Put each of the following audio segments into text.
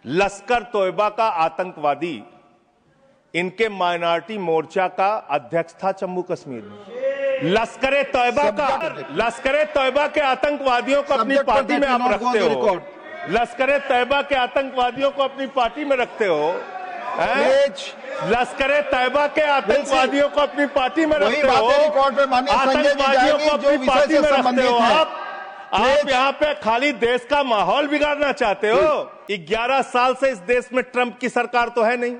लश्कर तोयबा का आतंकवादी इनके माइनॉरिटी मोर्चा का अध्यक्ष था जम्मू कश्मीर में। लश्कर तोयबा के आतंकवादियों को अपनी पार्टी में आप रखते हो, लश्कर तोयबा के आतंकवादियों को अपनी पार्टी में रखते हो, लश्कर तैयबा के आतंकवादियों को अपनी पार्टी में रखते हो, आतंकवादियों को अपनी पार्टी में रखते हो। आप यहाँ पे खाली देश का माहौल बिगाड़ना चाहते हो। 11 साल से इस देश में ट्रंप की सरकार तो है नहीं,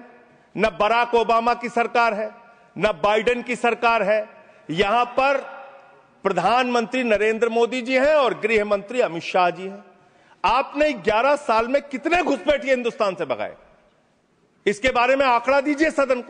न बराक ओबामा की सरकार है, न बाइडेन की सरकार है। यहां पर प्रधानमंत्री नरेंद्र मोदी जी हैं और गृह मंत्री अमित शाह जी हैं। आपने 11 साल में कितने घुसपैठिए हिंदुस्तान से भगाए, इसके बारे में आंकड़ा दीजिए सदन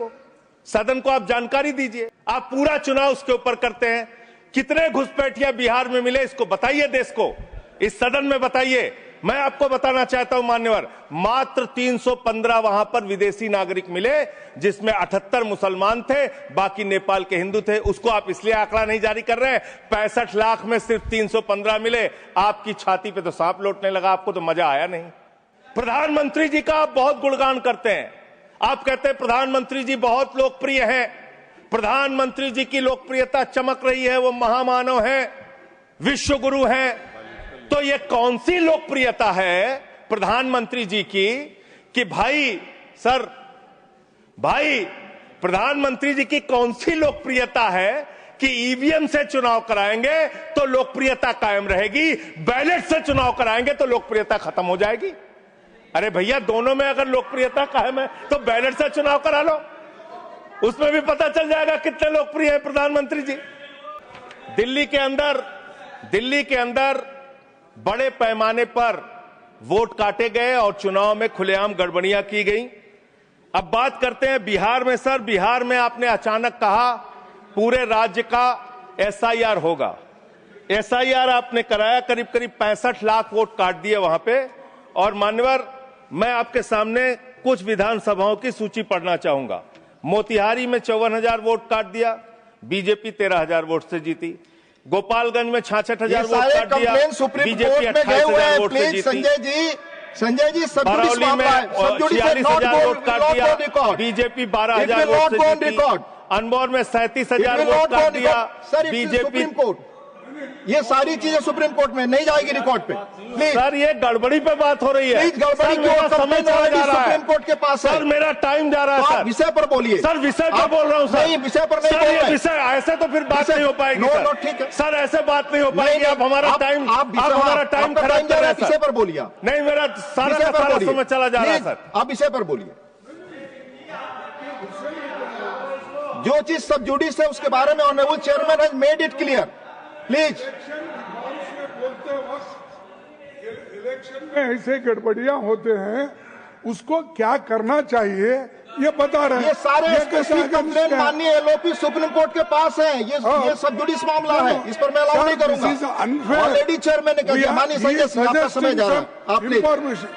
को आप जानकारी दीजिए। आप पूरा चुनाव उसके ऊपर करते हैं। कितने घुसपैठिया बिहार में मिले, इसको बताइए, देश को, इस सदन में बताइए। मैं आपको बताना चाहता हूं मान्यवर, मात्र 315 वहां पर विदेशी नागरिक मिले, जिसमें 78 मुसलमान थे, बाकी नेपाल के हिंदू थे। उसको आप इसलिए आंकड़ा नहीं जारी कर रहे हैं। 65 लाख में सिर्फ 315 मिले। आपकी छाती पे तो सांप लौटने लगा, आपको तो मजा आया नहीं। प्रधानमंत्री जी का आप बहुत गुणगान करते हैं। आप कहते हैं प्रधानमंत्री जी बहुत लोकप्रिय हैं। प्रधानमंत्री जी की लोकप्रियता चमक रही है, वो महामानव हैं, विश्व गुरु हैं। तो ये कौन सी लोकप्रियता है प्रधानमंत्री जी की कि भाई प्रधानमंत्री जी की कौन सी लोकप्रियता है कि ईवीएम से चुनाव कराएंगे तो लोकप्रियता कायम रहेगी, बैलेट से चुनाव कराएंगे तो लोकप्रियता खत्म हो जाएगी। अरे भैया, दोनों में अगर लोकप्रियता कायम है तो बैलेट से चुनाव करा लो, उसमें भी पता चल जाएगा कितने लोकप्रिय है प्रधानमंत्री जी। दिल्ली के अंदर बड़े पैमाने पर वोट काटे गए और चुनाव में खुलेआम गड़बड़ियां की गई। अब बात करते हैं बिहार में। सर, बिहार में आपने अचानक कहा पूरे राज्य का एसआईआर होगा। एसआईआर आपने कराया, करीब 65 लाख वोट काट दिए वहां पे। और मान्यवर, मैं आपके सामने कुछ विधानसभाओं की सूची पढ़ना चाहूंगा। मोतिहारी में 54,000 वोट काट दिया, बीजेपी 13,000 वोट से जीती। गोपालगंज में 66,000 वोट काट दिया, बीजेपी 28,000 वोट से जीती। संजय जी, बरौली में 46,000 वोट काट दिया, बीजेपी 12,000 वोट से जीती। अनमोर में 37,000 वोट काट दिया, बीजेपी। ये सारी चीजें सुप्रीम कोर्ट में नहीं जाएगी रिकॉर्ड पे। सर, ये गड़बड़ी पे बात हो रही है। गड़बड़ी क्यों समय चला जा रहा है? सुप्रीम कोर्ट के पास है। सर, मेरा टाइम जा रहा है। सर, विषय पर बोलिए। सर, विषय पर बोल रहा हूँ सर। नहीं, विषय पर नहीं बोल रहे। विषय ऐसे तो फिर बात नहीं हो पाएगी। नो, ठीक है सर, ऐसे बात नहीं हो पाएगी। आप हमारा टाइम खराब कर रहे हैं। विषय पर बोलिए। नहीं, मेरा सारा समय चला जा रहा है। सर, आप विषय पर बोलिए। जो चीज सब जुडिस है उसके बारे में honourable chairman has made it clear. Please. Election में ऐसे गड़बड़ियां होते हैं, उसको क्या करना चाहिए ये बता रहे हैं। ये सारे कंप्लेन माननीय एलओपी सुप्रीम कोर्ट के पास है। ये सब जुडिस मामला है, इस पर मैं अलाउ नहीं करूंगा। ऑलरेडी चेयरमैन ने कहा। माननीय संजय सिंह, आपका समय जा रहा है। आप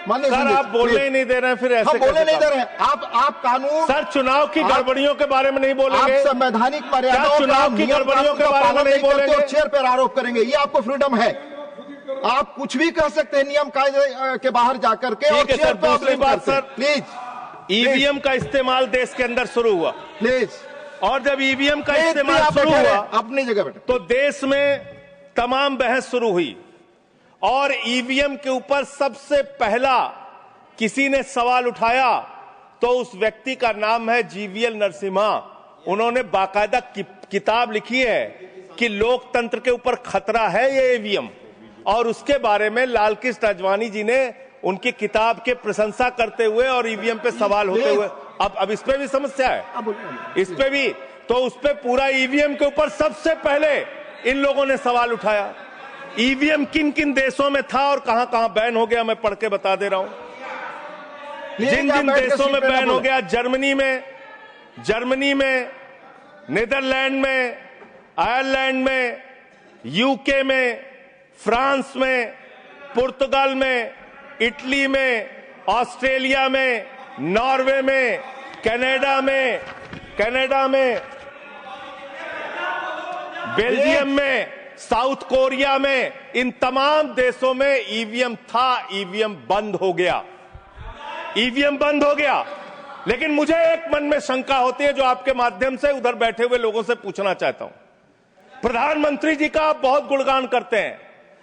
माननीय सर, आप बोलने ही नहीं दे रहे हैं। फिर ऐसे बोलने नहीं दे रहे हैं। आप कानून, सर, चुनाव की गड़बड़ियों के बारे में नहीं बोलेंगे। आप संवैधानिक मर्यादाओं, चुनाव की गड़बड़ियों के बारे में नहीं बोलेंगे, चेयर पर आरोप करेंगे। ये आपको फ्रीडम है, आप कुछ भी कह सकते हैं नियम कायदे के बाहर जाकर के। ठीक है सर। दूसरी बात सर, प्लीज, ईवीएम का इस्तेमाल देश के अंदर शुरू हुआ। प्लीज। और जब ईवीएम का इस्तेमाल शुरू हुआ अपनी जगह बैठे, तो देश में तमाम बहस शुरू हुई। और ईवीएम के ऊपर सबसे पहला किसी ने सवाल उठाया तो उस व्यक्ति का नाम है जीवीएल नरसिम्हा। उन्होंने बाकायदा किताब लिखी है कि लोकतंत्र के ऊपर खतरा है ये ईवीएम। और उसके बारे में लाल कृष्ण आडवाणी जी ने उनकी किताब के प्रशंसा करते हुए और ईवीएम पे सवाल होते हुए, अब इस पे भी समस्या है, इस पे भी। तो उस पे पूरा ईवीएम के ऊपर सबसे पहले इन लोगों ने सवाल उठाया। ईवीएम किन किन देशों में था और कहां कहां बैन हो गया, मैं पढ़ के बता दे रहा हूं। जिन जिन देशों में बैन हो गया, जर्मनी में, नीदरलैंड में, आयरलैंड में, यूके में, फ्रांस में, पुर्तगाल में, इटली में, ऑस्ट्रेलिया में, नॉर्वे में, कनाडा में, बेल्जियम में, साउथ कोरिया में, इन तमाम देशों में ईवीएम था, ईवीएम बंद हो गया। ईवीएम बंद हो गया, लेकिन मुझे एक मन में शंका होती है जो आपके माध्यम से उधर बैठे हुए लोगों से पूछना चाहता हूं। प्रधानमंत्री जी का आप बहुत गुणगान करते हैं,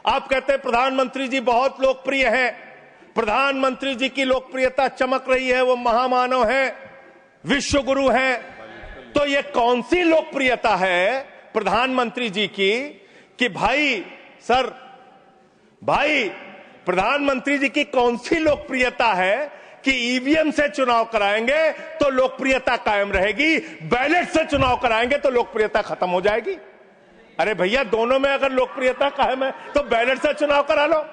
आप कहते हैं प्रधानमंत्री जी बहुत लोकप्रिय हैं, प्रधानमंत्री जी की लोकप्रियता चमक रही है, वो महामानव हैं, विश्व गुरु हैं। तो ये कौन सी लोकप्रियता है प्रधानमंत्री जी की कि भाई प्रधानमंत्री जी की कौन सी लोकप्रियता है कि ईवीएम से चुनाव कराएंगे तो लोकप्रियता कायम रहेगी, बैलेट से चुनाव कराएंगे तो लोकप्रियता खत्म हो जाएगी? अरे भैया, दोनों में अगर लोकप्रियता कायम है तो बैलेट से चुनाव करा लो,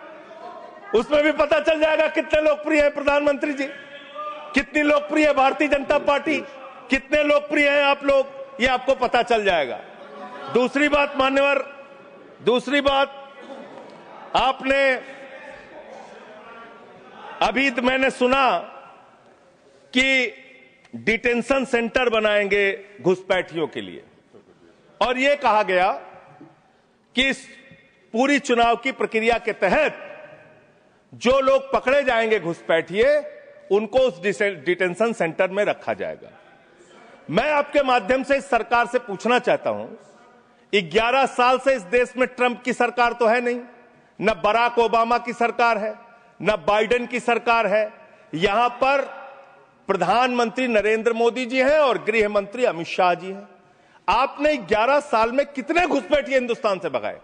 उसमें भी पता चल जाएगा कितने लोकप्रिय है प्रधानमंत्री जी, कितनी लोकप्रिय है भारतीय जनता पार्टी, कितने लोकप्रिय हैं आप लोग, ये आपको पता चल जाएगा। दूसरी बात मान्यवर, दूसरी बात, आपने अभी मैंने सुना कि डिटेंशन सेंटर बनाएंगे घुसपैठियों के लिए, और यह कहा गया कि इस पूरी चुनाव की प्रक्रिया के तहत जो लोग पकड़े जाएंगे घुसपैठिए, उनको उस डिटेंशन सेंटर में रखा जाएगा। मैं आपके माध्यम से इस सरकार से पूछना चाहता हूं, 11 साल से इस देश में ट्रंप की सरकार तो है नहीं, न बराक ओबामा की सरकार है, न बाइडेन की सरकार है, यहां पर प्रधानमंत्री नरेंद्र मोदी जी हैं और गृह मंत्री अमित शाह जी हैं। आपने 11 साल में कितने घुसपैठिए हिंदुस्तान से भगाए,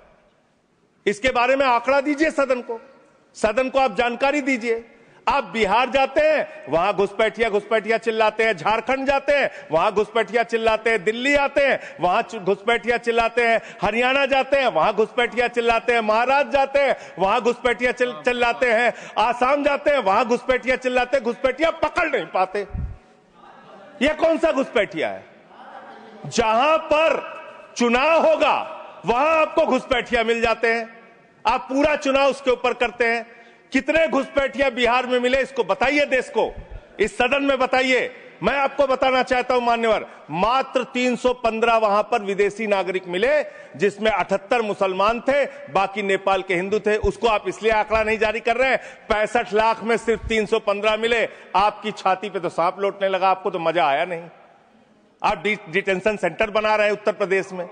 इसके बारे में आंकड़ा दीजिए सदन को आप जानकारी दीजिए। आप बिहार जाते हैं, वहां घुसपैठिया चिल्लाते हैं, झारखंड जाते हैं, वहां घुसपैठिया चिल्लाते हैं, दिल्ली आते हैं, वहां घुसपैठिया चिल्लाते हैं, हरियाणा जाते हैं, वहां घुसपैठिया चिल्लाते हैं, महाराष्ट्र जाते हैं, वहां घुसपैठिया चिल्लाते हैं, आसाम जाते हैं, वहां घुसपैठिया चिल्लाते हैं, घुसपैठिया पकड़ नहीं पाते। यह कौन सा घुसपैठिया है? जहां पर चुनाव होगा वहां आपको घुसपैठिया मिल जाते हैं, आप पूरा चुनाव उसके ऊपर करते हैं। कितने घुसपैठिया बिहार में मिले, इसको बताइए, देश को, इस सदन में बताइए। मैं आपको बताना चाहता हूं मान्यवर, मात्र 315 वहां पर विदेशी नागरिक मिले, जिसमें 78 मुसलमान थे, बाकी नेपाल के हिंदू थे। उसको आप इसलिए आंकड़ा नहीं जारी कर रहे हैं, 65 लाख में सिर्फ 315 मिले, आपकी छाती पे तो सांप लौटने लगा, आपको तो मजा आया नहीं। आप डिटेंशन सेंटर बना रहे हैं उत्तर प्रदेश में।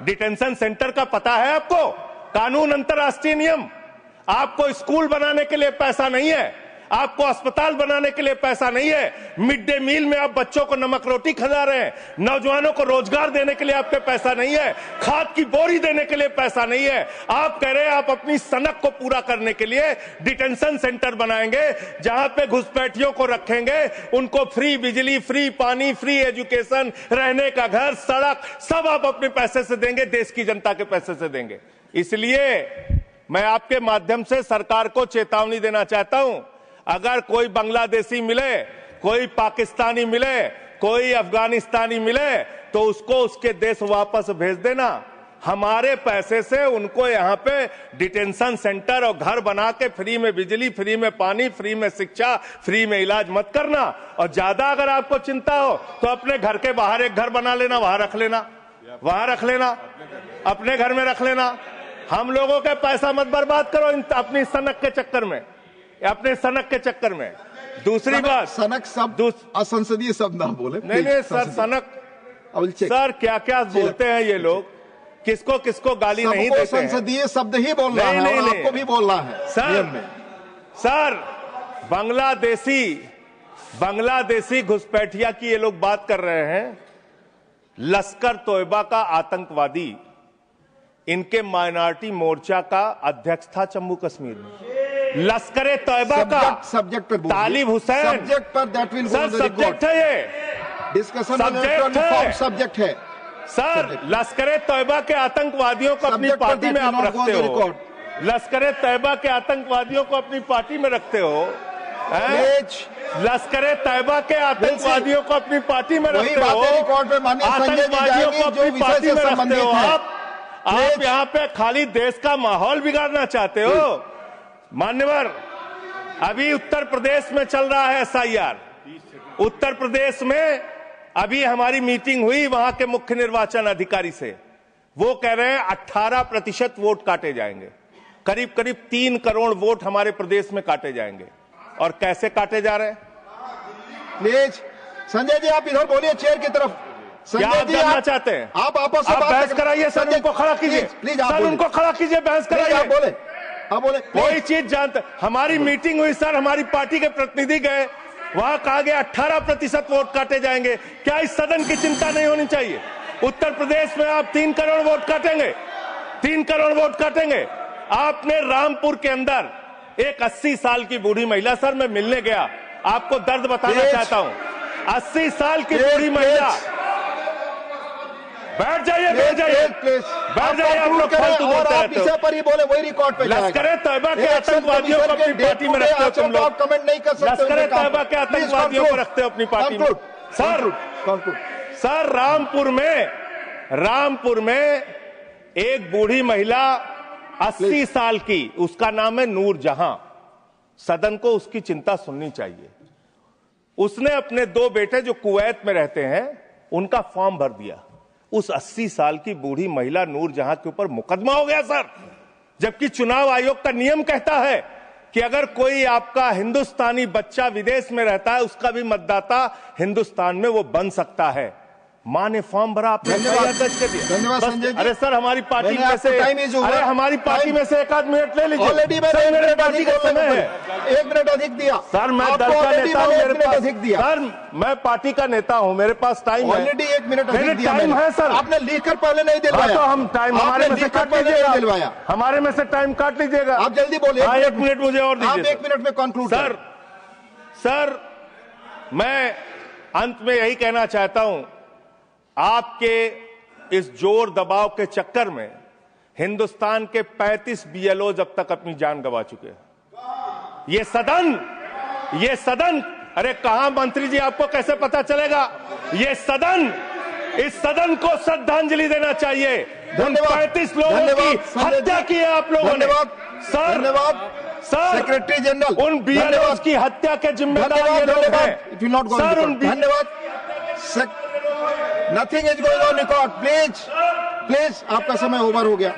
डिटेंशन सेंटर का पता है आपको? कानून, अंतर्राष्ट्रीय नियम। आपको स्कूल बनाने के लिए पैसा नहीं है, आपको अस्पताल बनाने के लिए पैसा नहीं है, मिड डे मील में आप बच्चों को नमक रोटी खिला रहे हैं, नौजवानों को रोजगार देने के लिए आपके पैसा नहीं है, खाद की बोरी देने के लिए पैसा नहीं है। आप कह रहे हैं आप अपनी सनक को पूरा करने के लिए डिटेंशन सेंटर बनाएंगे, जहां पे घुसपैठियों को रखेंगे, उनको फ्री बिजली, फ्री पानी, फ्री एजुकेशन, रहने का घर, सड़क, सब आप अपने पैसे से देंगे, देश की जनता के पैसे से देंगे। इसलिए मैं आपके माध्यम से सरकार को चेतावनी देना चाहता हूं, अगर कोई बांग्लादेशी मिले, कोई पाकिस्तानी मिले, कोई अफगानिस्तानी मिले, तो उसको उसके देश वापस भेज देना। हमारे पैसे से उनको यहां पे डिटेंशन सेंटर और घर बना के फ्री में बिजली, फ्री में पानी, फ्री में शिक्षा, फ्री में इलाज मत करना। और ज्यादा अगर आपको चिंता हो तो अपने घर के बाहर एक घर बना लेना, वहां रख लेना, अपने घर में रख लेना। हम लोगों का पैसा मत बर्बाद करो अपनी सनक के चक्कर में, अपने सनक के चक्कर में। दूसरी बात, सनक शब्द असंसदीय शब्द ना बोले। नहीं सर, सनक सर क्या क्या बोलते हैं ये लोग, किसको किसको गाली नहीं देते हैं। संसदीय शब्द ही बोलना है, और आपको भी बोलना है सर। बांग्लादेशी घुसपैठिया की ये लोग बात कर रहे हैं। लश्कर तोयबा का आतंकवादी, इनके माइनॉरिटी मोर्चा का अध्यक्ष था जम्मू कश्मीर में। लश्कर तोयबा का सब्जेक्ट पर तालिब हुसैन, सब्जेक्ट पर दैट विल सर सब्जेक्ट है, ये डिस्कशन सब्जेक्ट है सर। लश्कर तोयबा के आतंकवादियों को अपनी पार्टी में आप रखते हो, लश्कर तोयबा के आतंकवादियों को अपनी पार्टी में रखते हो, लश्कर तैयबा के आतंकवादियों को अपनी पार्टी में रखते हो, आतंकवादियों को अपनी पार्टी में रखते हो। आप यहाँ पे खाली देश का माहौल बिगाड़ना चाहते हो मान्यवर। अभी उत्तर प्रदेश में चल रहा है SIR। उत्तर प्रदेश में अभी हमारी मीटिंग हुई वहां के मुख्य निर्वाचन अधिकारी से, वो कह रहे हैं 18% वोट काटे जाएंगे, करीब करीब 3 करोड़ वोट हमारे प्रदेश में काटे जाएंगे। और कैसे काटे जा रहे हैं? प्लीज संजय जी आप इधर बोलिए चेयर की तरफ। क्या आप जानना चाहते हैं? आप आपस में बहस कराइए सर, उनको खड़ा कीजिए। प्लीज आप सर उनको खड़ा कीजिए, बहस कराइए। आप बोले कोई चीज जानते। हमारी मीटिंग हुई सर, हमारी पार्टी के प्रतिनिधि गए, वहां कहा गया 18% वोट काटे जाएंगे। क्या इस सदन की चिंता नहीं होनी चाहिए? उत्तर प्रदेश में आप 3 करोड़ वोट काटेंगे, 3 करोड़ वोट काटेंगे। आपने रामपुर के अंदर एक 80 साल की बूढ़ी महिला, सर मैं मिलने गया, आपको दर्द बताना चाहता हूं, 80 साल की बूढ़ी महिला। बैठ जाइए, बैठ जाइए, बैठ जाइए। आप लोग फालतू बोलते रहते हो। पर ही बोले वही रिकॉर्ड पे जाएगा। लश्कर तैयबा के आतंकवादियों को अपनी पार्टी में रखते हो तुम लोग। कमेंट नहीं कर सकते। लश्कर तैयबा के आतंकवादियों को रखते हो अपनी पार्टी में। सर रामपुर में एक बूढ़ी महिला 80 साल की, उसका नाम है नूर जहां। सदन को उसकी चिंता सुननी चाहिए। उसने अपने 2 बेटे जो कुवैत में रहते हैं उनका फॉर्म भर दिया। उस 80 साल की बूढ़ी महिला नूर जहां के ऊपर मुकदमा हो गया सर, जबकि चुनाव आयोग का नियम कहता है कि अगर कोई आपका हिंदुस्तानी बच्चा विदेश में रहता है, उसका भी मतदाता हिंदुस्तान में वो बन सकता है। मां ने फॉर्म भरा, आपने दर्ज कर दिया। धन्यवाद संजय जी। अरे सर हमारी पार्टी में से, अरे हमारी पार्टी में से 1 आध मिनट ले लीजिए। ऑलरेडी मैंने मेरे पार्टी का समय है, 1 मिनट अधिक दिया सर। मैं दल का नेता हूं, मेरे पास अधिक दिया सर। मैं पार्टी का नेता हूं, मेरे पास टाइम है। ऑलरेडी 1 मिनट अधिक दिया टाइम है सर। आपने लिखकर पहले नहीं दिलवाया। तो हम टाइम हमारे में से काट लीजिएगा, हमारे में से टाइम काट लीजिएगा। आप जल्दी बोलिए। 1 मिनट मुझे और दीजिए। आप 1 मिनट में कंक्लूड सर मैं अंत में यही कहना चाहता हूं, आपके इस जोर दबाव के चक्कर में हिंदुस्तान के 35 बीएलओ अब तक अपनी जान गंवा चुके हैं। ये सदन, अरे कहां मंत्री जी, आपको कैसे पता चलेगा? इस सदन को श्रद्धांजलि देना चाहिए। उन 35 लोगों की हत्या की है आप लोगों ने। सर सेक्रेटरी जनरल, उन बीएलओ की हत्या के जिम्मेदार ये लोग हैं सर। धन्यवाद। Nothing is going on record. Please आपका समय ओवर हो गया।